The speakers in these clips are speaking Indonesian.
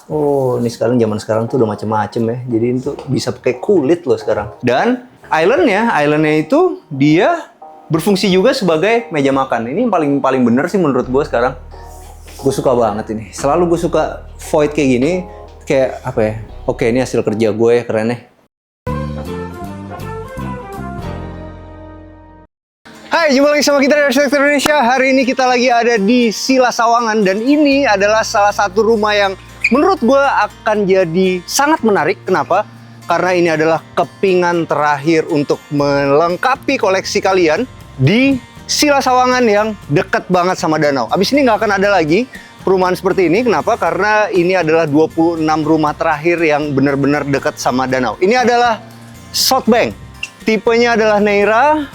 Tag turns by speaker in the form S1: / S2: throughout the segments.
S1: Oh, ini sekarang zaman sekarang tuh udah macem-macem ya. Jadi itu bisa pakai kulit loh sekarang. Dan islandnya itu dia berfungsi juga sebagai meja makan. Ini yang paling bener sih menurut gue sekarang. Gue suka banget ini. Selalu gue suka void kayak gini. Kayak apa ya? Oke, ini hasil kerja gue ya, keren ya. Hai, jumpa lagi sama kita dari Arsitektur Indonesia. Hari ini kita lagi ada di Sila Sawangan. Dan ini adalah salah satu rumah yang menurut gue akan jadi sangat menarik. Kenapa? Karena ini adalah kepingan terakhir untuk melengkapi koleksi kalian di Sila Sawangan yang dekat banget sama danau. Abis ini nggak akan ada lagi perumahan seperti ini. Kenapa? Karena ini adalah 26 rumah terakhir yang benar-benar dekat sama danau. Ini adalah Southbank. Tipenya adalah Neira.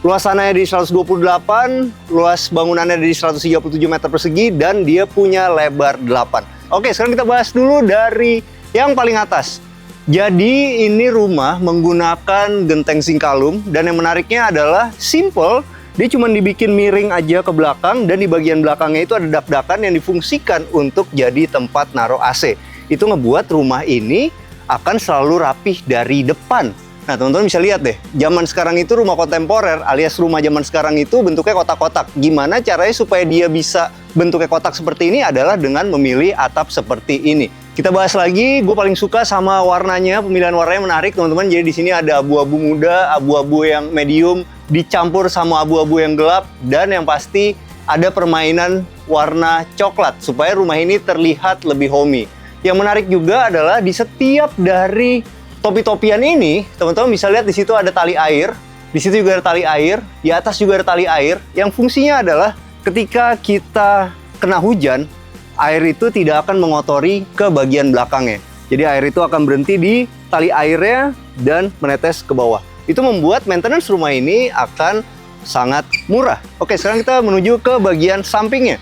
S1: Luasannya di 128, luas bangunannya di 137 meter persegi, dan dia punya lebar 8. Oke, sekarang kita bahas dulu dari yang paling atas. Jadi ini rumah menggunakan genteng singkalum, dan yang menariknya adalah simple. Dia cuma dibikin miring aja ke belakang, dan di bagian belakangnya itu ada dak-dakan yang difungsikan untuk jadi tempat naruh AC. Itu ngebuat rumah ini akan selalu rapih dari depan. Nah, teman-teman bisa lihat deh, zaman sekarang itu rumah kontemporer alias rumah zaman sekarang itu bentuknya kotak-kotak. Gimana caranya supaya dia bisa bentuknya kotak seperti ini adalah dengan memilih atap seperti ini. Kita bahas lagi, gue paling suka sama warnanya, pemilihan warnanya menarik, teman-teman. Jadi di sini ada abu-abu muda, abu-abu yang medium, dicampur sama abu-abu yang gelap, dan yang pasti ada permainan warna coklat supaya rumah ini terlihat lebih homey. Yang menarik juga adalah di setiap dari topi-topian ini, teman-teman bisa lihat di situ ada tali air, di situ juga ada tali air, di atas juga ada tali air, yang fungsinya adalah ketika kita kena hujan, air itu tidak akan mengotori ke bagian belakangnya. Jadi air itu akan berhenti di tali airnya dan menetes ke bawah. Itu membuat maintenance rumah ini akan sangat murah. Oke, sekarang kita menuju ke bagian sampingnya.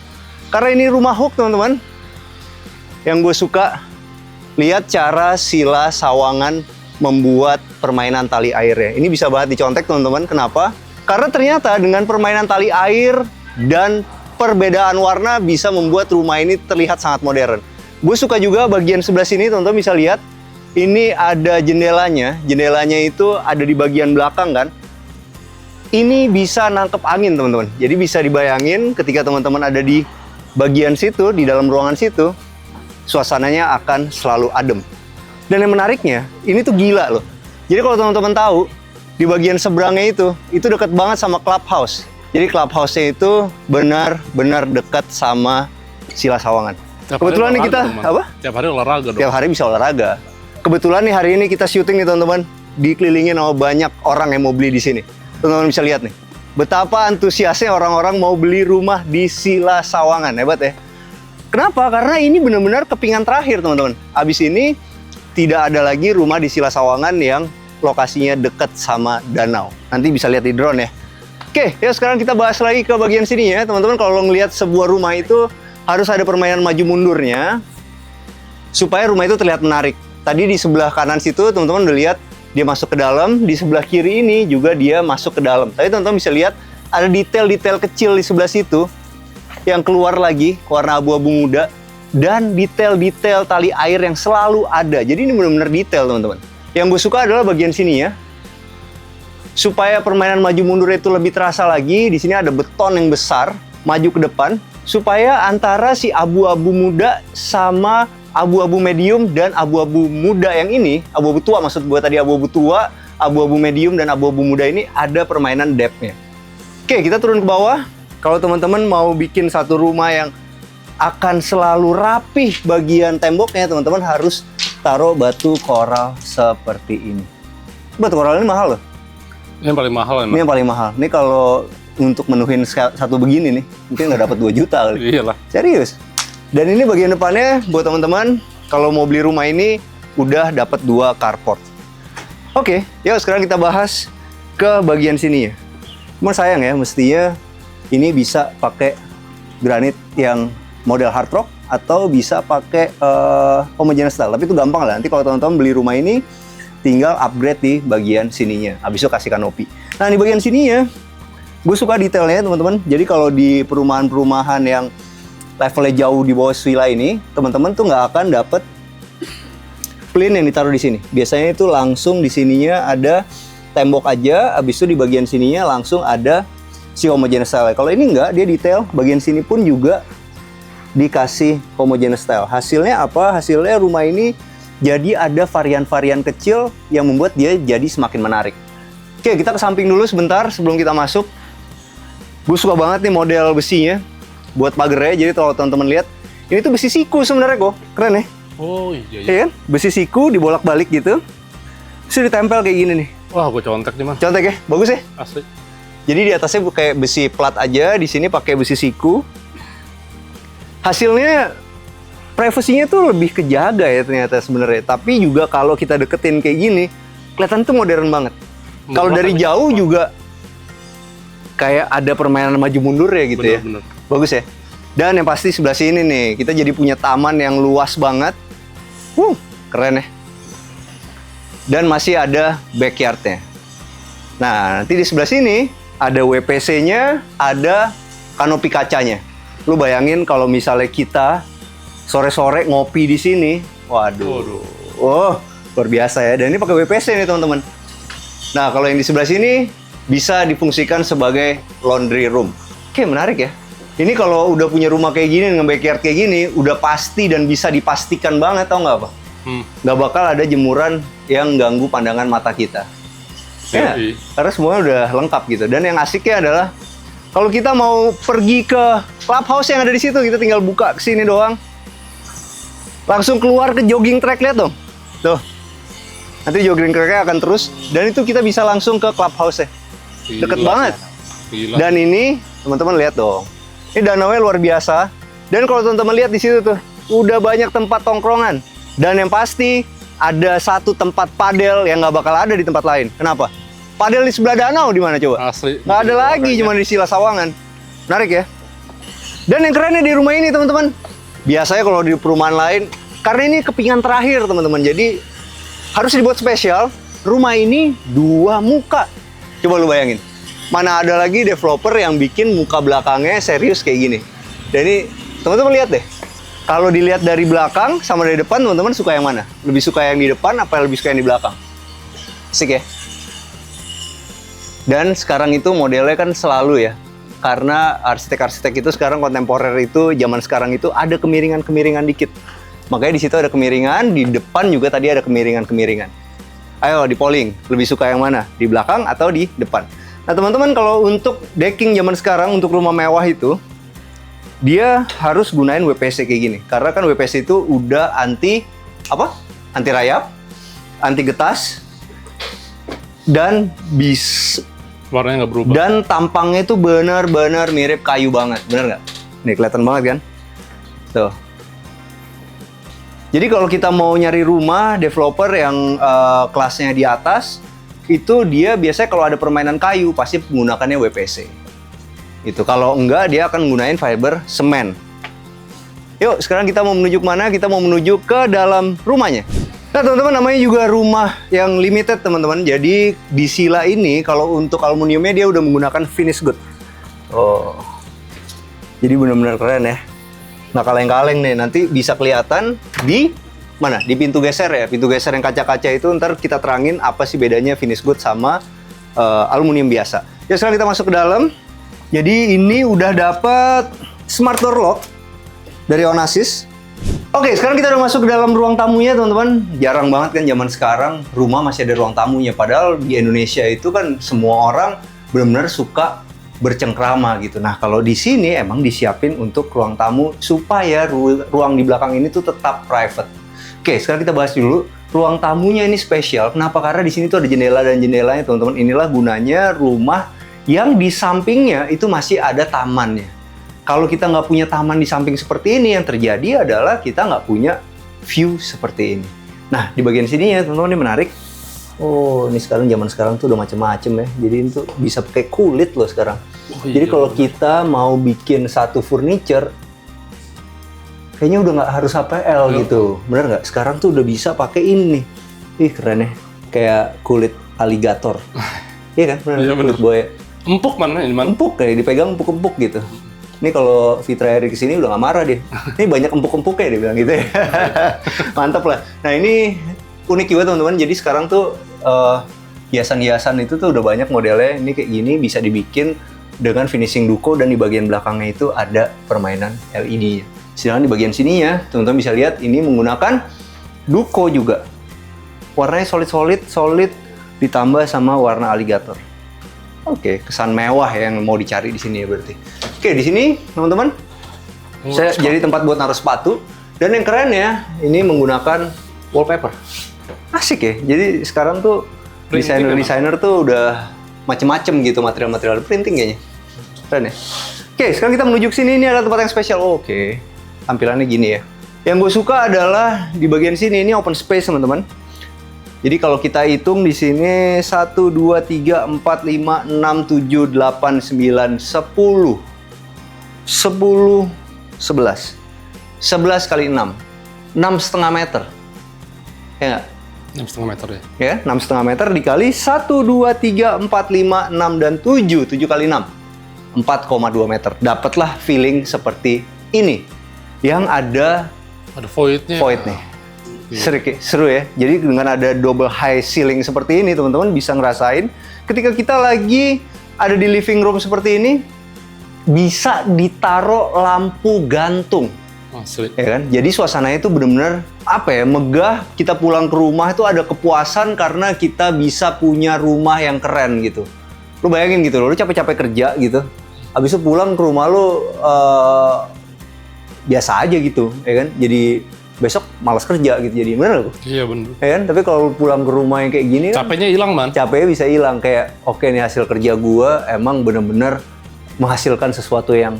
S1: Karena ini rumah hook, teman-teman, yang gue suka, lihat cara Sila Sawangan membuat permainan tali airnya. Ini bisa banget dicontek, teman-teman. Kenapa? Karena ternyata dengan permainan tali air dan perbedaan warna bisa membuat rumah ini terlihat sangat modern. Gue suka juga bagian sebelah sini, teman-teman bisa lihat. Ini ada jendelanya. Jendelanya itu ada di bagian belakang kan. Ini bisa nangkep angin, teman-teman. Jadi bisa dibayangin ketika teman-teman ada di bagian situ, di dalam ruangan situ, suasananya akan selalu adem. Dan yang menariknya, ini tuh gila loh. Jadi kalau teman-teman tahu, di bagian seberangnya itu dekat banget sama clubhouse. Jadi clubhouse-nya itu benar-benar dekat sama Sila Sawangan. Kebetulan nih kita, apa?
S2: Tiap hari olahraga dong.
S1: Tiap hari bisa olahraga. Kebetulan nih hari ini kita syuting nih, teman-teman. Dikelilingin sama banyak orang yang mau beli di sini. Teman-teman bisa lihat nih, betapa antusiasnya orang-orang mau beli rumah di Sila Sawangan. Hebat ya. Kenapa? Karena ini benar-benar kepingan terakhir, teman-teman. Abis ini tidak ada lagi rumah di Sila Sawangan yang lokasinya dekat sama danau. Nanti bisa lihat di drone ya. Oke, ya sekarang kita bahas lagi ke bagian sini ya, teman-teman. Kalau lo ngelihat sebuah rumah itu harus ada permainan maju mundurnya supaya rumah itu terlihat menarik. Tadi di sebelah kanan situ, teman-teman udah lihat dia masuk ke dalam. Di sebelah kiri ini juga dia masuk ke dalam. Tapi teman-teman bisa lihat ada detail-detail kecil di sebelah situ yang keluar lagi, warna abu-abu muda, dan detail-detail tali air yang selalu ada. Jadi ini benar-benar detail, teman-teman. Yang gue suka adalah bagian sini ya. Supaya permainan maju mundur itu lebih terasa lagi, di sini ada beton yang besar, maju ke depan, supaya antara si abu-abu muda sama abu-abu medium dan abu-abu muda yang ini, abu-abu tua maksud gue tadi, abu-abu tua, abu-abu medium, dan abu-abu muda ini ada permainan depth-nya. Oke, kita turun ke bawah. Kalau teman-teman mau bikin satu rumah yang akan selalu rapih bagian temboknya, teman-teman harus taruh batu koral seperti ini. Batu koral ini mahal loh.
S2: Ini yang paling mahal emang.
S1: Ini yang paling mahal. Ini kalau untuk menuhin satu begini nih, mungkin nggak dapat 2 juta kali.
S2: Iyalah.
S1: Serius. Dan ini bagian depannya buat teman-teman, kalau mau beli rumah ini udah dapat 2 carport. Oke, yuk sekarang kita bahas ke bagian sini ya. Cuma sayang ya, mestinya ini bisa pakai granit yang model hard rock atau bisa pakai homogeneous style. Tapi itu gampang lah. Nanti kalau teman-teman beli rumah ini tinggal upgrade di bagian sininya. Habis itu kasih kanopi. Nah, di bagian sininya gue suka detailnya, teman-teman. Jadi kalau di perumahan-perumahan yang levelnya jauh di bawah villa ini, teman-teman tuh nggak akan dapet plin yang ditaruh di sini. Biasanya itu langsung di sininya ada tembok aja, habis itu di bagian sininya langsung ada si homogeneous style. Kalau ini enggak, dia detail, bagian sini pun juga dikasih homogeneous style. Hasilnya apa? Hasilnya rumah ini jadi ada varian-varian kecil yang membuat dia jadi semakin menarik. Oke, kita ke samping dulu sebentar sebelum kita masuk. Gue suka banget nih model besinya buat pagernya. Jadi kalau teman-teman lihat, ini tuh besi siku sebenarnya kok. Keren ya?
S2: Oh iya.
S1: Iya kan? Besi siku dibolak-balik gitu. Terus ditempel kayak gini nih.
S2: Wah, gue contek nih man.
S1: Contek ya? Bagus ya?
S2: Asli.
S1: Jadi di atasnya kayak besi plat aja, di sini pakai besi siku. Hasilnya privasinya tuh lebih kejaga ya ternyata sebenarnya. Tapi juga kalau kita deketin kayak gini, kelihatan tuh modern banget. Kalau dari jauh juga kayak ada permainan maju mundur ya gitu ya.
S2: Bener.
S1: Bagus ya. Dan yang pasti sebelah sini nih, kita jadi punya taman yang luas banget. Keren ya. Dan masih ada backyardnya. Nah, nanti di sebelah sini ada WPC-nya, ada kanopi kacanya. Lu bayangin kalau misalnya kita sore-sore ngopi di sini, waduh. Oh, luar biasa ya. Dan ini pakai WPC nih teman-teman. Nah, kalau yang di sebelah sini bisa difungsikan sebagai laundry room. Oke, menarik ya. Ini kalau udah punya rumah kayak gini dengan backyard kayak gini, udah pasti dan bisa dipastikan banget, tau nggak apa? Nggak bakal ada jemuran yang ganggu pandangan mata kita. Ya, karena semuanya udah lengkap gitu. Dan yang asiknya adalah kalau kita mau pergi ke clubhouse yang ada di situ, kita tinggal buka ke sini doang. Langsung keluar ke jogging track, lihat dong. Tuh. Nanti jogging tracknya akan terus dan itu kita bisa langsung ke clubhouse-nya. Deket banget.
S2: Gila.
S1: Dan ini teman-teman lihat dong. Ini danaunya luar biasa. Dan kalau teman-teman lihat di situ tuh, udah banyak tempat tongkrongan. Dan yang pasti ada satu tempat padel yang nggak bakal ada di tempat lain. Kenapa? Padel di sebelah danau di mana coba?
S2: Asli.
S1: Nggak ada lagi, cuma di Sila Sawangan. Menarik ya. Dan yang kerennya di rumah ini teman-teman, biasanya kalau di perumahan lain, karena ini kepingan terakhir teman-teman, jadi harus dibuat spesial. Rumah ini 2 muka. Coba lu bayangin. Mana ada lagi developer yang bikin muka belakangnya serius kayak gini. Dan ini teman-teman lihat deh. Kalau dilihat dari belakang sama dari depan, teman-teman suka yang mana? Lebih suka yang di depan apa lebih suka yang di belakang? Asik ya? Dan sekarang itu modelnya kan selalu ya. Karena arsitek-arsitek itu sekarang kontemporer itu, zaman sekarang itu ada kemiringan-kemiringan dikit. Makanya di situ ada kemiringan, di depan juga tadi ada kemiringan-kemiringan. Ayo di polling, lebih suka yang mana? Di belakang atau di depan? Nah teman-teman, kalau untuk decking zaman sekarang, untuk rumah mewah itu, dia harus gunain WPC kayak gini. Karena kan WPC itu udah anti rayap, anti getas, dan
S2: warnanya nggak berubah.
S1: Dan tampangnya itu benar-benar mirip kayu banget, bener nggak? Nih kelihatan banget kan? Tuh. Jadi kalau kita mau nyari rumah developer yang kelasnya di atas, itu dia biasanya kalau ada permainan kayu pasti menggunakannya WPC. Itu kalau enggak dia akan menggunakan fiber semen. Yuk sekarang kita mau menuju kemana? Kita mau menuju ke dalam rumahnya. Nah teman-teman, namanya juga rumah yang limited teman-teman. Jadi di Sila ini kalau untuk aluminiumnya dia udah menggunakan finish good. Oh, jadi benar-benar keren ya. Nah kaleng-kaleng nih nanti bisa kelihatan di mana? Di pintu geser ya. Pintu geser yang kaca-kaca itu ntar kita terangin apa sih bedanya finish good sama aluminium biasa. Ya sekarang kita masuk ke dalam. Jadi ini udah dapet smart door lock dari Onassis. Oke, sekarang kita udah masuk ke dalam ruang tamunya teman-teman. Jarang banget kan zaman sekarang rumah masih ada ruang tamunya. Padahal di Indonesia itu kan semua orang benar-benar suka bercengkrama gitu. Nah kalau di sini emang disiapin untuk ruang tamu supaya ruang di belakang ini tuh tetap private. Oke, sekarang kita bahas dulu ruang tamunya ini spesial. Kenapa? Karena di sini tuh ada jendela dan jendelanya teman-teman. Inilah gunanya rumah yang di sampingnya itu masih ada tamannya. Kalau kita nggak punya taman di samping seperti ini, yang terjadi adalah kita nggak punya view seperti ini. Nah di bagian sini ya teman-teman, ini menarik. Oh, ini sekarang zaman sekarang tuh udah macem-macem ya. Jadi itu bisa pakai kulit loh sekarang.
S2: Oh, iya.
S1: Jadi kalau kita mau bikin satu furniture, kayaknya udah nggak harus HPL gitu. Bener nggak? Sekarang tuh udah bisa pakai ini nih. Ih keren ya. Kayak kulit aligator. Iya kan? Bener,
S2: iya,
S1: kulit buaya.
S2: Empuk mana ini man?
S1: Empuk kayak dipegang empuk-empuk gitu. Ini kalau Fitra Eri kesini udah nggak marah deh. Ini banyak empuk-empuknya dia bilang gitu ya. Mantap lah. Nah ini unik juga teman-teman. Jadi sekarang tuh hiasan-hiasan itu tuh udah banyak modelnya. Ini kayak gini bisa dibikin dengan finishing duko dan di bagian belakangnya itu ada permainan LED-nya. Sedangkan di bagian sininya teman-teman bisa lihat ini menggunakan duko juga. Warnanya solid ditambah sama warna alligator. Oke, kesan mewah yang mau dicari di sini ya berarti. Oke, di sini teman-teman, saya jadi tempat buat naruh sepatu. Dan yang keren ya, ini menggunakan wallpaper. Asik ya. Jadi sekarang tuh desainer tuh udah macem-macem gitu material-material printing kayaknya. Keren ya. Oke, sekarang kita menuju ke sini. Ini adalah tempat yang spesial. Oke, tampilannya gini ya. Yang gue suka adalah di bagian sini ini open space teman-teman. Jadi kalau kita hitung di sini 1, 2, 3, 4, 5, 6, 7, 8, 9, 10. 10, 11. 11 kali 6. 6,5 meter. Ya nggak?
S2: 6,5 meter ya.
S1: Ya, 6,5 meter dikali 1, 2, 3, 4, 5, 6, dan 7. 7 kali 6. 4,2 meter. Dapatlah feeling seperti ini. Yang ada
S2: voidnya.
S1: void nih. Seru ya. Jadi dengan ada double high ceiling seperti ini, teman-teman bisa ngerasain ketika kita lagi ada di living room seperti ini, bisa ditaruh lampu gantung.
S2: Asli.
S1: Ya kan? Jadi suasananya itu benar-benar megah. Kita pulang ke rumah itu ada kepuasan karena kita bisa punya rumah yang keren gitu. Lu bayangin gitu loh, lu capek-capek kerja gitu. Habis itu pulang ke rumah lu biasa aja gitu, ya kan? Jadi besok malas kerja gitu, jadi bener loh.
S2: Iya bener.
S1: Ya kan? Tapi kalau pulang ke rumah yang kayak gini
S2: capeknya hilang man.
S1: Capeknya bisa hilang, kayak oke nih hasil kerja gua emang bener-bener menghasilkan sesuatu yang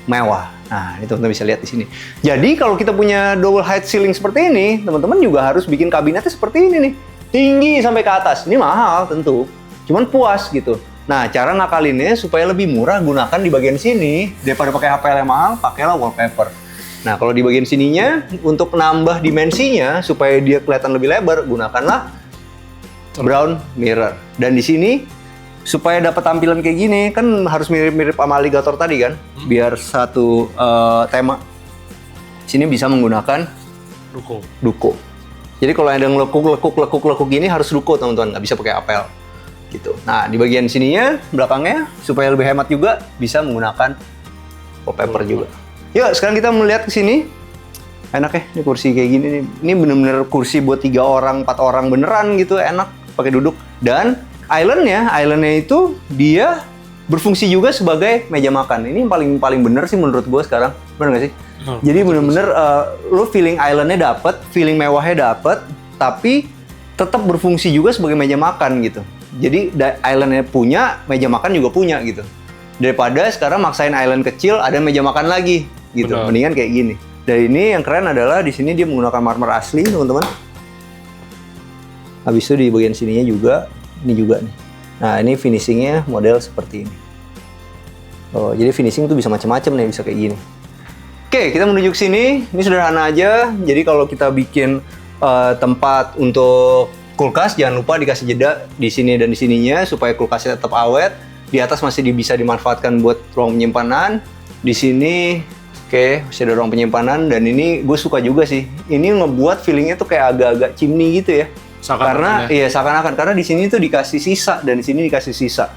S1: mewah. Nah, ini teman-teman bisa lihat di sini. Jadi kalau kita punya double height ceiling seperti ini, teman-teman juga harus bikin kabinetnya seperti ini nih. Tinggi sampai ke atas. Ini mahal tentu. Cuman puas gitu. Nah, cara ngakalinnya supaya lebih murah gunakan di bagian sini. Daripada pakai HPL yang mahal, pakailah wallpaper. Nah, kalau di bagian sininya, untuk nambah dimensinya, supaya dia kelihatan lebih lebar, gunakanlah brown mirror. Dan di sini, supaya dapat tampilan kayak gini, kan harus mirip-mirip sama alligator tadi kan? Biar satu tema. Sini bisa menggunakan duko. Jadi kalau ada lekuk gini, harus duko teman-teman, nggak bisa pakai apel. Gitu. Nah, di bagian sininya, belakangnya, supaya lebih hemat juga, bisa menggunakan wallpaper juga. Yuk, sekarang kita melihat ke sini. Enak ya, ini kursi kayak gini nih. Ini bener-bener kursi buat 3 orang, 4 orang beneran gitu, enak pakai duduk. Dan islandnya itu dia berfungsi juga sebagai meja makan. Ini yang paling bener sih menurut gue sekarang. Bener nggak sih? Jadi bener-bener lo feeling islandnya dapet, feeling mewahnya dapet, tapi tetap berfungsi juga sebagai meja makan gitu. Jadi islandnya punya, meja makan juga punya gitu. Daripada sekarang maksain island kecil, ada meja makan lagi gitu. Benar. Mendingan kayak gini. Dan ini yang keren adalah di sini dia menggunakan marmer asli, teman-teman. Habis itu di bagian sininya juga, ini juga nih. Nah, ini finishingnya model seperti ini. Oh, jadi finishing tuh bisa macam-macam nih, bisa kayak gini. Oke, kita menuju ke sini. Ini sederhana aja. Jadi kalau kita bikin tempat untuk kulkas, jangan lupa dikasih jeda di sini dan di sininya supaya kulkasnya tetap awet. Di atas masih bisa dimanfaatkan buat ruang penyimpanan. Di sini, oke, masih ada ruang penyimpanan. Dan ini gue suka juga sih. Ini ngebuat feelingnya tuh kayak agak-agak chimney gitu ya. Seakan-akan. Karena di sini tuh dikasih sisa dan di sini dikasih sisa.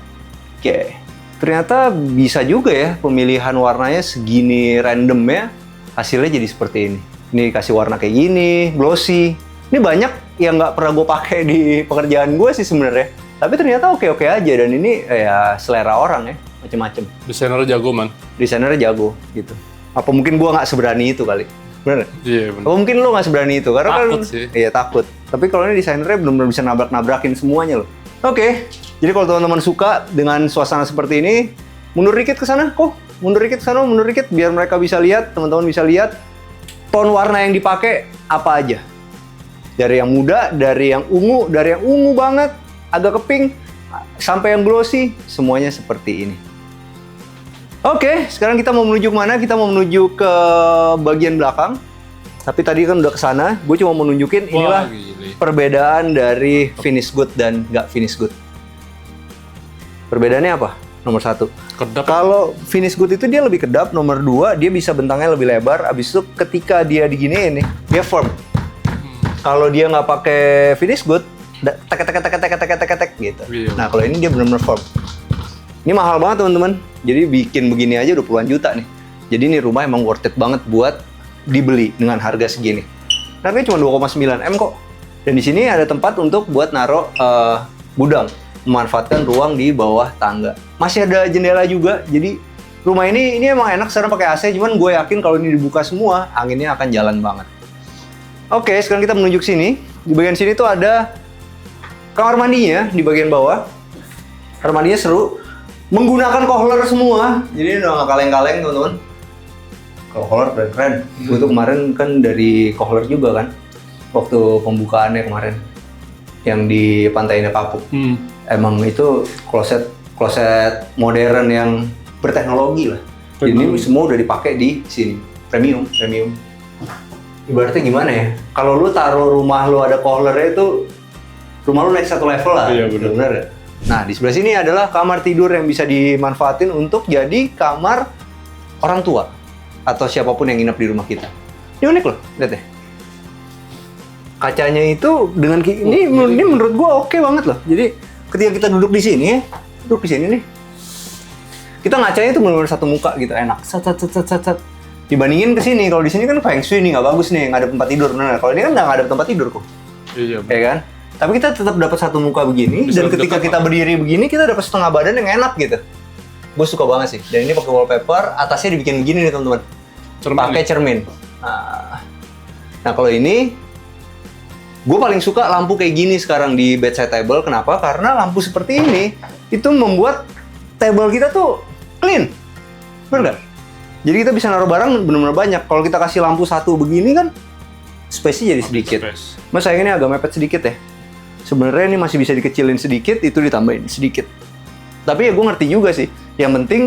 S1: Oke, ternyata bisa juga ya pemilihan warnanya segini random ya. Hasilnya jadi seperti ini. Ini dikasih warna kayak gini, glossy. Ini banyak yang nggak pernah gue pakai di pekerjaan gue sih sebenarnya. Tapi ternyata oke-oke aja, dan ini ya selera orang ya, macem-macem.
S2: Desainernya jago man.
S1: Desainernya jago gitu. Apa mungkin gua nggak seberani itu kali? Bener?
S2: Iya bener.
S1: Apa mungkin lo nggak seberani itu? Karena
S2: takut
S1: kan,
S2: sih.
S1: Iya takut. Tapi kalau ini desainernya benar-benar bisa nabrak-nabrakin semuanya loh. Oke. Jadi kalau teman-teman suka dengan suasana seperti ini, mundur dikit ke sana, mundur dikit ke sana, mundur dikit, biar mereka bisa lihat, teman-teman bisa lihat tone warna yang dipakai apa aja. Dari yang muda, dari yang ungu banget, agak ke pink, sampai yang glossy, semuanya seperti ini. Oke, sekarang kita mau menuju kemana? Kita mau menuju ke bagian belakang. Tapi tadi kan udah kesana, gue cuma mau nunjukin inilah perbedaan dari finish good dan nggak finish good. Perbedaannya apa? Nomor 1.
S2: Kedap.
S1: Kalau finish good itu dia lebih kedap. Nomor 2, dia bisa bentangnya lebih lebar. Abis itu ketika dia diginiin nih, dia firm. Kalau dia nggak pakai finish good, tek gitu.
S2: Iya.
S1: Nah kalau ini dia benar-benar firm. Ini mahal banget teman-teman. Jadi bikin begini aja udah puluhan juta nih. Jadi ini rumah emang worth it banget buat dibeli dengan harga segini. Harganya cuma 2,9 M kok. Dan di sini ada tempat untuk buat naruh gudang, memanfaatkan ruang di bawah tangga. Masih ada jendela juga. Jadi rumah ini emang enak sekarang pakai AC. Cuman gue yakin kalau ini dibuka semua, anginnya akan jalan banget. Oke, sekarang kita menuju ke sini. Di bagian sini tuh ada kamar mandinya di bagian bawah. Kamar mandinya seru. Menggunakan kohler semua. Jadi udah nggak kaleng-kaleng teman-teman. Kalau kohler keren-keren. Gue tuh kemarin kan dari kohler juga kan. Waktu pembukaannya kemarin. Yang di Pantainya Kapuk. Emang itu kloset modern yang berteknologi lah. Jadi ini semua udah dipakai di sini. Premium. Ibaratnya gimana ya? Kalau lu taruh rumah lu ada kohlernya itu rumah lu naik satu level lah.
S2: Iya benar.
S1: Ya? Nah di sebelah sini adalah kamar tidur yang bisa dimanfaatin untuk jadi kamar orang tua atau siapapun yang nginep di rumah kita. Ini unik loh, lihat deh. Kacanya itu dengan ini menurut gua oke banget loh. Jadi ketika kita duduk di sini nih, kita ngacanya itu benar-benar satu muka gitu, enak. Sat. Dibandingin ke sini, kalau di sini kan feng shui nih nggak bagus nih, nggak ada tempat tidur. Nah, kalau ini kan nggak ada tempat tidur kok.
S2: Iya.
S1: Ya kan? Tapi kita tetap dapat satu muka begini,
S2: Bisa
S1: dan ketika kita berdiri begini, kita dapat setengah badan yang enak gitu. Gue suka banget sih. Dan ini pakai wallpaper, atasnya dibikin begini nih teman-teman. Pakai cermin. Nah kalau ini, gue paling suka lampu kayak gini sekarang di bedside table. Kenapa? Karena lampu seperti ini itu membuat table kita tuh clean, bener nggak? Jadi kita bisa naruh barang benar-benar banyak. Kalau kita kasih lampu satu begini kan, space-nya jadi sedikit. Mas sayangnya agak mepet sedikit ya. Sebenarnya ini masih bisa dikecilin sedikit, itu ditambahin sedikit. Tapi ya gue ngerti juga sih. Yang penting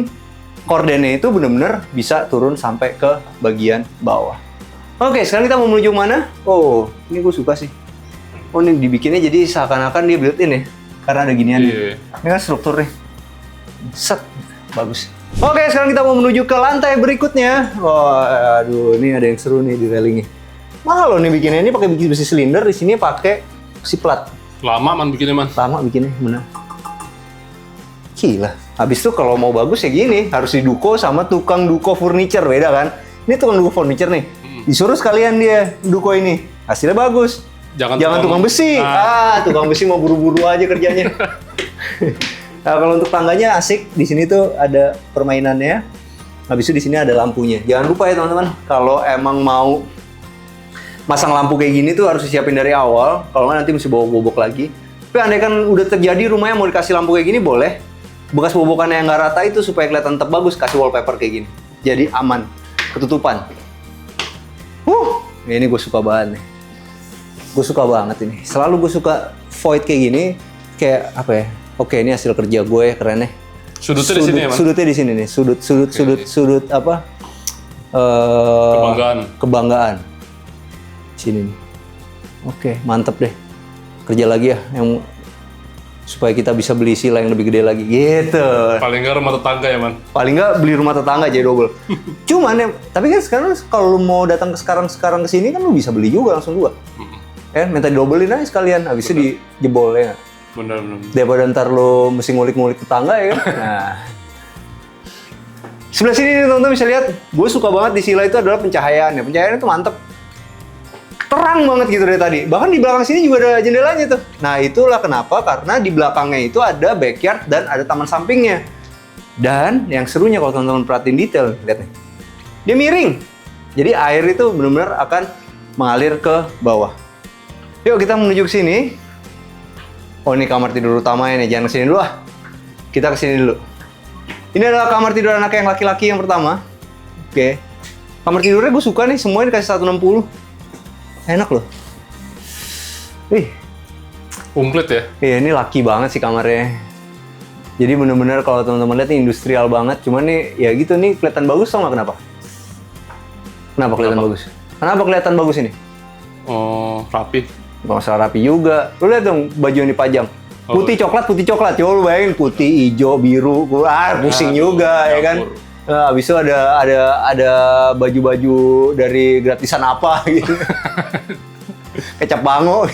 S1: kordennya itu benar-benar bisa turun sampai ke bagian bawah. Oke, sekarang kita mau menuju mana? Oh, ini gue suka sih. Oh, ini dibikinnya jadi seakan-akan dia built-in ya. Karena ada ginian nih. Ini kan strukturnya. Set, bagus. Oke, sekarang kita mau menuju ke lantai berikutnya. Wah, aduh, ini ada yang seru nih di railingnya. Mahal loh nih bikinnya. Ini pakai besi silinder, di sini pakai besi plat.
S2: Lama bikinnya, Man.
S1: Lama bikinnya, bener. Gila. Habis itu kalau mau bagus ya gini, harus diduko sama tukang duko furniture, beda kan? Ini tukang duko furniture nih. Disuruh sekalian dia duko ini. Hasilnya bagus. Jangan tukang besi. Tukang besi mau buru-buru aja kerjanya. Nah, kalau untuk tangganya asik, di sini tuh ada permainannya. Habis itu di sini ada lampunya. Jangan lupa ya teman-teman, kalau emang mau masang lampu kayak gini tuh harus disiapin dari awal. Kalau nggak nanti mesti bobok lagi. Tapi andai kan udah terjadi rumahnya mau dikasih lampu kayak gini, boleh. Bekas bobokannya yang nggak rata itu supaya kelihatan tetap bagus, kasih wallpaper kayak gini. Jadi aman, ketutupan. Ini gue suka banget nih. Gue suka banget ini. Selalu gue suka void kayak gini, kayak apa ya? Oke, ini hasil kerja gue, keren nih.
S2: Sudutnya di sini ya, Man?
S1: Sudutnya di sini nih. Sudut apa? Kebanggaan. Sini nih. Oke, mantep deh. Kerja lagi ya, yang supaya kita bisa beli sila yang lebih gede lagi, gitu.
S2: Paling nggak rumah tetangga ya, Man?
S1: Paling nggak beli rumah tetangga jadi double. Cuman ya, tapi kan sekarang kalau lu mau datang sekarang ke sini kan lu bisa beli juga langsung dua. Minta didobelin aja sekalian, habis itu dijebol ya.
S2: Bener.
S1: Daripada ntar lo mesti ngulik-ngulik tetangga ya kan. Nah. Sebelah sini nih teman-teman bisa lihat, gue suka banget di sila itu adalah pencahayaannya. Pencahayaannya itu mantep. Terang banget gitu dari tadi. Bahkan di belakang sini juga ada jendelanya tuh. Nah itulah kenapa, karena di belakangnya itu ada backyard dan ada taman sampingnya. Dan yang serunya kalau teman-teman perhatiin detail, lihat nih. Dia miring. Jadi air itu benar-benar akan mengalir ke bawah. Yuk kita menuju ke sini. Oh ini kamar tidur utamanya nih, jangan kesini dulu ah. Kita kesini dulu. Ini adalah kamar tidur anak yang laki-laki yang pertama. Oke. Kamar tidurnya gue suka nih, semuanya dikasih 160. Enak loh. Wih.
S2: Komplit ya?
S1: Iya ini laki banget sih kamarnya. Jadi bener-bener kalau teman-teman lihat ini industrial banget. Cuman nih ya gitu nih kelihatan bagus, tau nggak kenapa? Kenapa kelihatan bagus? Kenapa kelihatan bagus ini?
S2: Oh, rapi.
S1: Gak masalah rapi juga. Lu lihat dong baju yang dipajang. Putih coklat. Coba lu bayangin putih, hijau, biru, pusing juga ya kan.
S2: Campur.
S1: Nah, habis itu ada baju-baju dari gratisan apa gitu. Kecap bango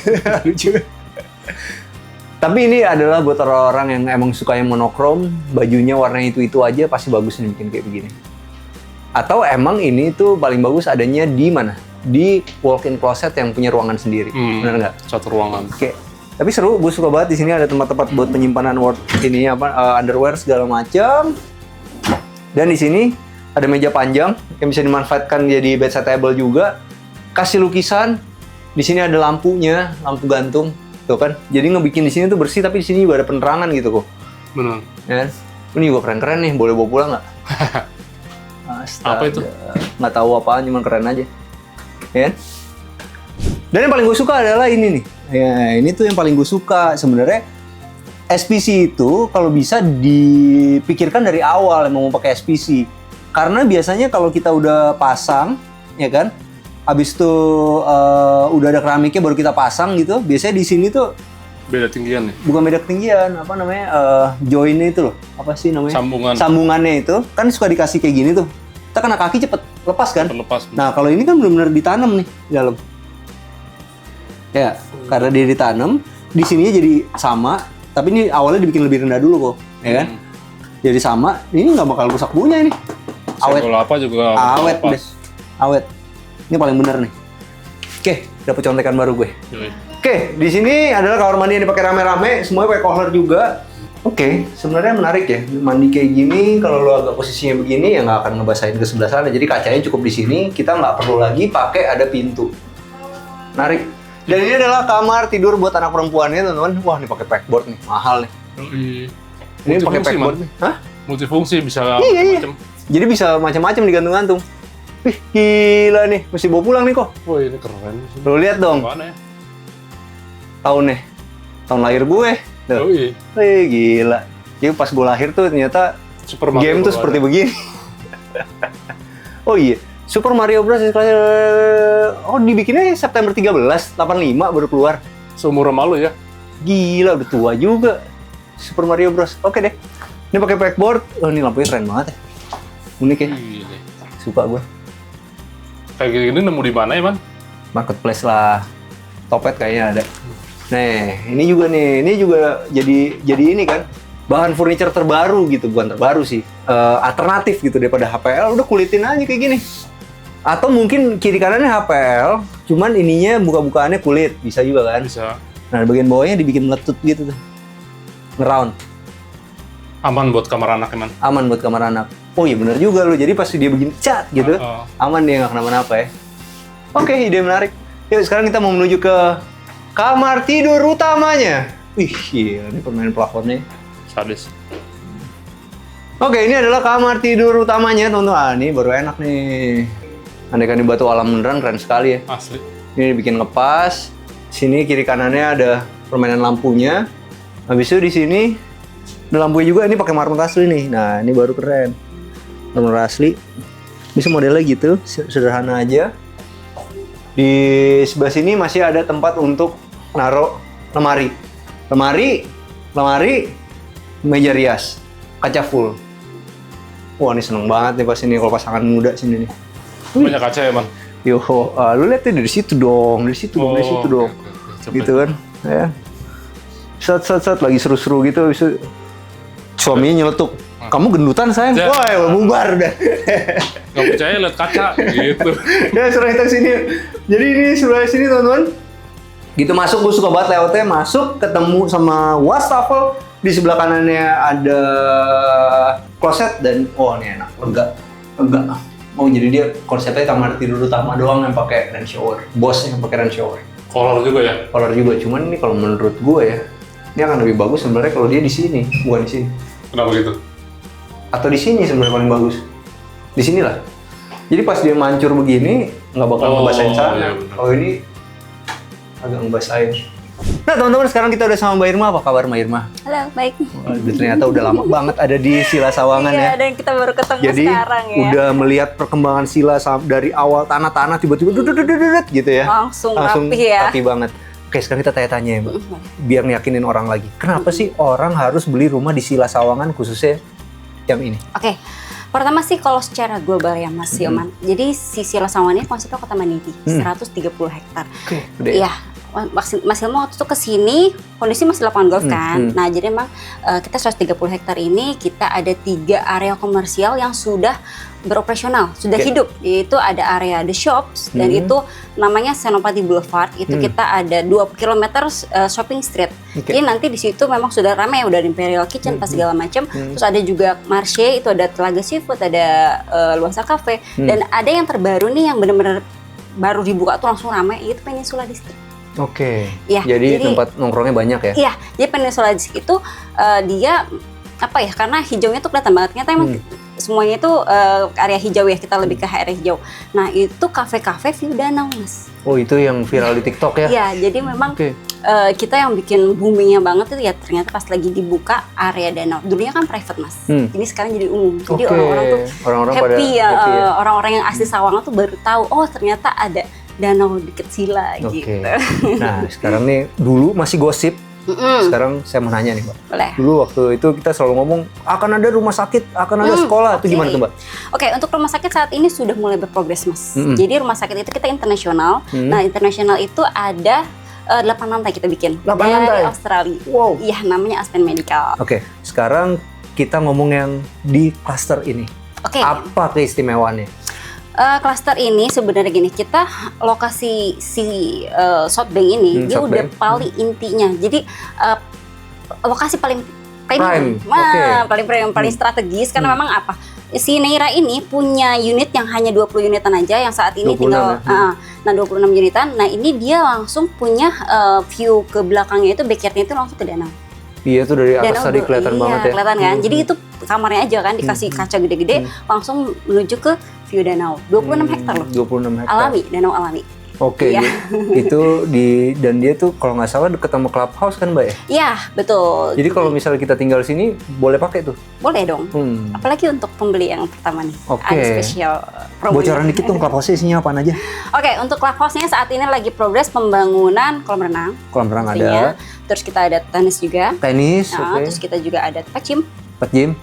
S1: lucu. Tapi ini adalah buat orang-orang yang emang suka yang monokrom, bajunya warna itu aja pasti bagus nih bikin kayak begini. Atau emang ini tuh paling bagus adanya di mana? Di walk-in closet yang punya ruangan sendiri. Benar nggak?
S2: Satu ruangan.
S1: Oke. Tapi seru, gue suka banget di sini ada tempat-tempat buat penyimpanan underwear segala macam. Dan di sini ada meja panjang yang bisa dimanfaatkan jadi bedside table juga. Kasih lukisan. Di sini ada lampunya, lampu gantung, tuh kan. Jadi ngebikin di sini tuh bersih tapi di sini juga ada penerangan gitu kok.
S2: Benar.
S1: Ya. Ini juga keren-keren nih, boleh bawa pulang nggak?
S2: Apa itu?
S1: Nggak tahu apaan, cuma keren aja. Ya. Dan yang paling gue suka adalah ini nih. Ya, ini tuh yang paling gue suka sebenarnya. SPC itu kalau bisa dipikirkan dari awal emang mau pakai SPC. Karena biasanya kalau kita udah pasang, ya kan, habis itu udah ada keramiknya baru kita pasang gitu. Biasanya di sini tuh
S2: Beda tinggian nih.
S1: bukan beda ketinggian, apa namanya, joinnya itu loh, apa sih namanya? Sambungannya itu kan suka dikasih kayak gini tuh. Kita kena kaki cepet lepas kan?
S2: Terlepas.
S1: Nah kalau ini kan benar-benar ditanam nih di dalam. Ya, karena dia ditanam, di sininya jadi sama. Tapi ini awalnya dibikin lebih rendah dulu kok, ya kan? Jadi sama, ini nggak bakal rusak bunyi ini. Awet.
S2: Senggol apa juga
S1: Awet
S2: lepas.
S1: deh. Awet. Ini paling bener nih. Oke, dapet contekan baru gue.
S2: Yoi.
S1: Oke, di sini adalah kamar mandi yang dipakai rame-rame, semuanya pakai kohler juga. Oke, sebenarnya menarik ya. Mandi kayak gini, kalau lo agak posisinya begini ya nggak akan ngebasahin ke sebelah sana. Jadi kacanya cukup di sini, kita nggak perlu lagi pakai ada pintu. Menarik. Dan ini adalah kamar tidur buat anak perempuannya, teman-teman. Wah, ini pakai pegboard nih, mahal nih.
S2: Yoi.
S1: Ini pakai
S2: Multifungsi,
S1: pegboard
S2: Man.
S1: nih. Hah?
S2: Multifungsi bisa
S1: Iya.
S2: macam.
S1: Jadi bisa macam-macam digantung-gantung. Wih, gila nih, mesti bawa pulang nih kok.
S2: Wah, ini keren.
S1: Lo lihat dong,
S2: Mana ya?
S1: tahunnya. Tahun lahir gue. Tuh.
S2: Yoi.
S1: Wih, gila. Jadi pas gue lahir tuh ternyata
S2: Super Mario
S1: game tuh
S2: Bros.
S1: seperti begini. Oh iya, Super Mario Bros. Oh, dibikinnya September 13, 85 baru keluar.
S2: Seumuran malu ya.
S1: Gila, udah tua juga. Super Mario Bros. Oke deh. Ini pakai pegboard. Oh, ini lampunya keren banget ya. Unik ya.
S2: Gile.
S1: Suka gue.
S2: Kayak gini nemu di mana ya, Man?
S1: Marketplace lah. Topet kayaknya ada. Nah, ini juga nih. Ini juga jadi ini kan. Bahan furniture terbaru gitu, bukan terbaru sih. Alternatif gitu daripada HPL. Udah kulitin aja kayak gini. Atau mungkin kiri kanannya HPL, cuman ininya buka-bukaannya kulit, bisa juga kan?
S2: Bisa.
S1: Nah, bagian bawahnya dibikin meletut gitu tuh. Ngeround.
S2: Aman buat kamar anak, Man.
S1: Aman buat kamar anak. Oh iya bener juga loh, jadi pas dia begini cat gitu, aman dia nggak kenapa-napa ya. Oke, ide menarik. Yuk sekarang kita mau menuju ke kamar tidur utamanya. Wih, gila ini permainan plafonnya.
S2: Sadis.
S1: Oke, ini adalah kamar tidur utamanya, teman-teman. Ah, ini baru enak nih. Andaikan di batu alam beneran keren sekali ya.
S2: Asli.
S1: Ini dibikin ngepas. Sini kiri kanannya ada permainan lampunya. Habis itu di sini ada lampunya juga. Ini pakai marmer asli nih. Nah, ini baru keren. Marmer asli. Bisa modelnya gitu, sederhana aja. Di sebelah sini masih ada tempat untuk naruh lemari. Lemari, meja rias, kaca full. Wah, ini seneng banget nih pas ini kalau pasangan muda sini nih.
S2: Banyak kaca ya, Man?
S1: Yo, lu lihat dari situ dong, dari situ dong.
S2: Oke.
S1: Gitu kan, ya. Set lagi seru-seru gitu, bisa suaminya nyeletuk. Kamu gendutan sayang,
S2: Ya.
S1: wah ya, bubar udah.
S2: Gak percaya lihat kaca gitu.
S1: Ya suruh kita sini. Jadi ini sebelah sini teman-teman. Gitu masuk, gue suka banget layoutnya. Masuk, ketemu sama wastafel. Di sebelah kanannya ada kloset dan ini enak, lega. Oh jadi dia konsepnya kamar tidur utama doang yang pakai rain shower. Bosnya yang pakai rain shower.
S2: Kolor juga ya?
S1: Kolor juga, cuman ini kalau menurut gue ya, ini akan lebih bagus sebenarnya kalau dia di sini, bukan di sini.
S2: Kenapa gitu?
S1: Atau di sini sebenarnya paling bagus. Di sinilah. Jadi pas dia mancur begini, nggak bakal ngebasahin sana.
S2: Iya benar.
S1: Kalau ini agak ngebasahin. Nah teman-teman, sekarang kita udah sama Mbak Irma. Apa kabar Mbak Irma?
S3: Halo, baik.
S1: Waduh, ternyata udah lama banget ada di Sila Sawangan
S3: Iya,
S1: ya.
S3: dan kita baru ketemu
S1: Jadi
S3: sekarang ya.
S1: udah melihat perkembangan Sila dari awal tanah-tanah tiba-tiba dudut gitu ya.
S3: Langsung rapi ya.
S1: Rapi banget. Oke, sekarang kita tanya-tanya ya, Mbak.
S3: Boleh.
S1: Biar ngeyakinin orang lagi. Kenapa sih orang harus beli rumah di Sila Sawangan khususnya yang ini?
S3: Oke, pertama sih kalau secara global ya Mas Yoman. Jadi si Sila Sawangan ini konsepnya kota mandiri, 130 hektar.
S1: Oke, gede ya?
S3: Iya, Mas Ilmu waktu itu kesini kondisi masih lapangan golf kan. Nah jadi emang kita 130 hektar ini kita ada 3 area komersial yang sudah beroperasional, sudah hidup. Yaitu ada area The Shops dan itu namanya Senopati Boulevard. Itu kita ada 2 km shopping street. Jadi nanti di situ memang sudah ramai, udah ada Imperial Kitchen pas segala macam. Terus ada juga Marche, itu ada Telaga Seafood, ada Luasa Cafe dan ada yang terbaru nih yang benar-benar baru dibuka tuh langsung ramai, itu Peninsula District.
S1: Oke,
S3: Ya,
S1: jadi tempat nongkrongnya banyak ya?
S3: Iya, jadi Peninsula District itu dia apa ya? Karena hijaunya tuh kelihatan banget. Ternyata emang semuanya itu area hijau ya. Kita lebih ke area hijau. Nah itu kafe-kafe view danau Mas.
S1: Oh itu yang viral di TikTok ya?
S3: Iya, jadi memang kita yang bikin boomingnya banget itu ya ternyata pas lagi dibuka area danau. Dulunya kan private Mas. Jadi sekarang jadi umum. Jadi orang-orang tuh happy ya. Orang-orang yang asli Sawangan tuh baru tahu. Oh ternyata ada danau deket Sila gitu.
S1: Nah sekarang nih, dulu masih gosip. Sekarang saya mau nanya nih Mbak.
S3: Boleh.
S1: Dulu waktu itu kita selalu ngomong akan ada rumah sakit, akan ada sekolah. Itu gimana tuh Mbak?
S3: Oke, untuk rumah sakit saat ini sudah mulai berprogres Mas. Jadi rumah sakit itu kita internasional. Nah internasional itu ada 8 lantai kita bikin.
S1: 8
S3: dari
S1: lantai?
S3: Australia.
S1: Wow.
S3: Iya, namanya Aspen Medical.
S1: Oke, sekarang kita ngomong yang di klaster ini.
S3: Oke.
S1: Apa keistimewaannya?
S3: Klaster ini sebenarnya gini, kita lokasi si Southbank ini dia
S1: Southbank.
S3: udah paling intinya. Jadi lokasi paling
S1: Prime.
S3: paling prime, paling strategis karena memang apa? Si Neira ini punya unit yang hanya 20 unitan aja yang saat ini
S1: 26
S3: tinggal
S1: ya?
S3: nah 26 unitan. Nah, ini dia langsung punya view ke belakangnya itu backyardnya itu langsung ke danau.
S1: Iya tuh dari atas
S3: Danau
S1: tadi kelihatan banget ya.
S3: kelihatan kan. Jadi itu kamarnya aja kan dikasih kaca gede-gede langsung menuju ke view danau. 26 hektar loh.
S1: 26 hektar.
S3: Alami, danau alami.
S1: Oke,
S3: Iya.
S1: itu dan dia tuh kalau nggak salah deket sama clubhouse kan Mbak ya?
S3: Iya, betul.
S1: Jadi kalau misalnya kita tinggal sini boleh pakai tuh?
S3: Boleh dong. Apalagi untuk pembeli yang pertama nih.
S1: Oke.
S3: Ada spesial promo.
S1: Bocoran dikit dong clubhouse isinya apaan aja?
S3: Oke, untuk clubhouse-nya saat ini lagi progres pembangunan kolam renang.
S1: Kolam renang
S3: Pastinya.
S1: ada,
S3: Terus kita ada tenis juga.
S1: tenis,
S3: Terus kita juga ada tempat gym.
S1: tempat gym,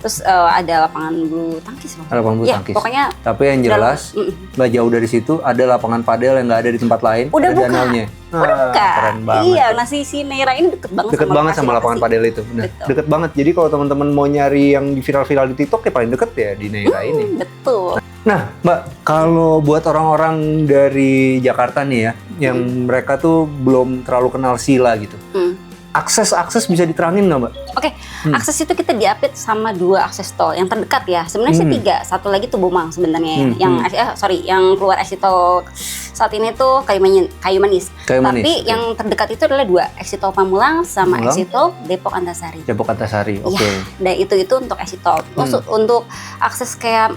S3: Terus ada lapangan bulu tangkis loh.
S1: ada lapangan bulu
S3: Ya,
S1: tangkis.
S3: pokoknya
S1: Tapi yang jelas nggak jauh dari situ ada lapangan padel yang nggak ada di tempat lain.
S3: Udah
S1: ada
S3: buka.
S1: danaunya.
S3: udah buka.
S1: Keren banget.
S3: Iya, nah si Neira ini deket banget
S1: Deket banget sama
S3: lokasi.
S1: lapangan padel itu, benar.
S3: Betul.
S1: Deket banget. Jadi kalau teman-teman mau nyari yang viral-viral di TikTok ya paling deket ya di Neira ini.
S3: Betul.
S1: Nah, Mbak, kalau buat orang-orang dari Jakarta nih ya, yang mereka tuh belum terlalu kenal Sila gitu, akses bisa diterangin nggak, Mbak?
S3: Oke, akses itu kita diapit sama 2 akses tol yang terdekat ya. Sebenarnya sih 3, satu lagi tuh Bomang sebenarnya yang keluar exit tol saat ini tuh Kayu Manis. Tapi yang terdekat itu adalah 2, exit tol Pamulang sama exit tol Depok Antasari.
S1: Depok Antasari, oke.
S3: Dan itu untuk exit tol. Terus untuk akses kayak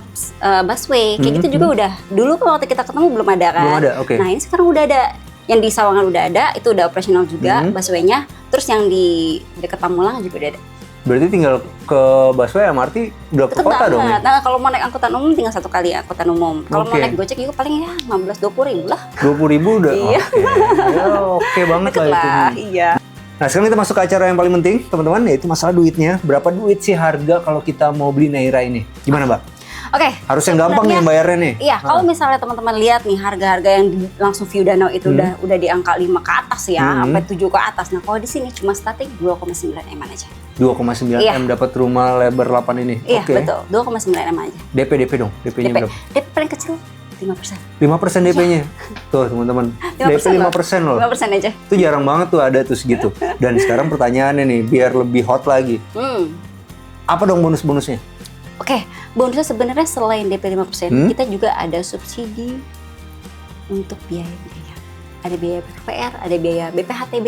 S3: busway kayak gitu juga udah. Dulu kalau waktu kita ketemu belum ada kan.
S1: Belum ada, oke.
S3: Nah, ini sekarang udah ada. Yang di Sawangan udah ada, itu udah operasional juga busway-nya. Terus yang di dekat Pamulang juga udah ada.
S1: Berarti tinggal ke busway MRT udah ke
S3: Deket
S1: kota dong ya?
S3: banget. Nah, kalau mau naik angkutan umum tinggal 1 kali angkutan umum. Kalau mau
S1: Oke.
S3: naik Gojek juga paling ya 15-20 ribu lah.
S1: 20.000 udah?
S3: Iya.
S1: Oke, ya, oke banget
S3: Deket
S1: lah itu.
S3: lah, iya.
S1: Nah sekarang kita masuk ke acara yang paling penting, teman-teman, yaitu masalah duitnya. Berapa duit sih harga kalau kita mau beli Neira ini? Gimana, Mbak?
S3: Oke.
S1: Harus yang gampang nih yang bayarnya nih.
S3: Iya, kalau misalnya teman-teman lihat nih harga-harga yang langsung view danau itu udah di angka 5 ke atas ya, sampai 7 ke atas. Nah, kalau di sini cuma starting 2,9 M aja.
S1: 2,9
S3: Iya.
S1: M dapat rumah lebar 8 ini.
S3: Iya,
S1: Oke.
S3: betul. 2,9 M aja.
S1: DP dong. DP-nya
S3: DP.
S1: berapa?
S3: DP paling kecil 5%.
S1: 5% DP-nya. Tuh, teman-teman. DP 5% loh.
S3: 5% aja.
S1: Itu jarang banget tuh ada tuh segitu. Dan sekarang pertanyaannya nih, biar lebih hot lagi. Apa dong bonus-bonusnya?
S3: Oke, bonusnya sebenarnya selain DP 5%, kita juga ada subsidi untuk biaya-biaya. Ada biaya KPR, ada biaya BPHTB.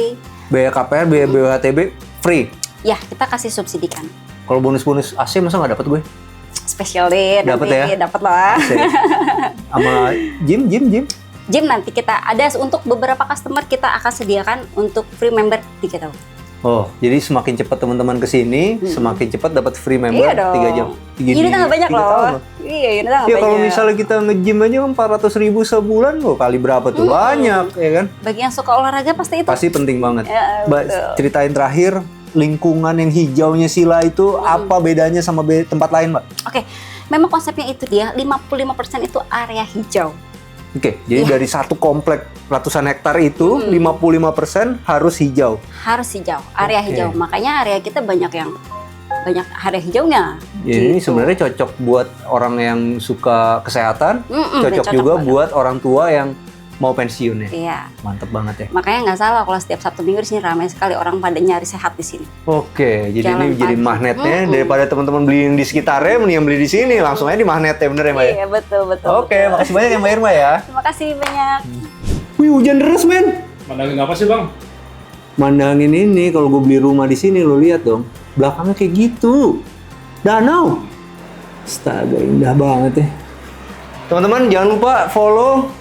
S1: Biaya KPR, biaya BWHTB free.
S3: Ya, kita kasih subsidikan.
S1: Kalau bonus-bonus AC masa nggak dapat gue?
S3: Spesial deh,
S1: Dapet
S3: nanti
S1: ya?
S3: dapat lah.
S1: AC. Sama gym.
S3: Gym nanti kita ada untuk beberapa customer kita akan sediakan untuk free member 3 tahun.
S1: Oh, jadi semakin cepat teman-teman kesini, semakin cepat dapat free member
S3: Iya dong.
S1: 3 jam.
S3: Unitnya nggak banyak
S1: 3
S3: loh.
S1: tahun
S3: Iya, unitnya nggak
S1: Ya
S3: banyak.
S1: kalau misalnya kita nge-gym aja 400.000 sebulan, kok kali berapa tuh? Banyak, ya kan?
S3: Bagi yang suka olahraga pasti itu.
S1: Pasti penting banget.
S3: Ya,
S1: Mbak,
S3: betul.
S1: ceritain terakhir, lingkungan yang hijaunya Sila itu apa bedanya sama tempat lain, Mbak?
S3: Oke, memang konsepnya itu dia 55% itu area hijau.
S1: Oke, jadi
S3: Iya.
S1: dari satu komplek ratusan hektar itu 55% harus hijau.
S3: Harus hijau, area
S1: Oke.
S3: hijau. Makanya area kita banyak area hijaunya.
S1: Ya, ini
S3: Gitu.
S1: sebenarnya cocok buat orang yang suka kesehatan, cocok
S3: cocok
S1: juga
S3: banget.
S1: buat orang tua yang mau pensiun ya.
S3: Iya,
S1: Mantep banget ya.
S3: makanya nggak salah kalau setiap Sabtu Minggu di sini ramai sekali orang pada nyari sehat di sini.
S1: Oke, jadi
S3: Jalan
S1: ini jadi
S3: pagi.
S1: magnetnya daripada teman-teman beli yang di sekitarnya, mending beli di sini, langsung aja di magnet ya, bener ya Mbak ya?
S3: Iya, betul.
S1: Oke,
S3: betul.
S1: makasih banyak ya Mbak Irma ya.
S3: Terima kasih banyak.
S1: Wih, hujan deras men.
S2: Mandangin apa sih bang?
S1: Mandangin ini, kalau gue beli rumah di sini, lo lihat dong, belakangnya kayak gitu, danau. Astaga, indah banget ya. Teman-teman jangan lupa follow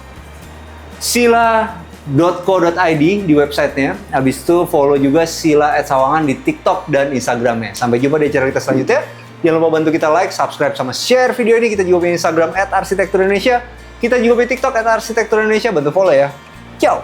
S1: sila.co.id di websitenya. Habis itu follow juga Sila@Sawangan di TikTok dan Instagramnya. Sampai jumpa di acara kita selanjutnya. Jangan lupa bantu kita like, subscribe, sama share video ini. Kita juga punya Instagram @arsitekturindonesia. Kita juga punya TikTok @arsitekturindonesia. Bantu follow ya. Ciao.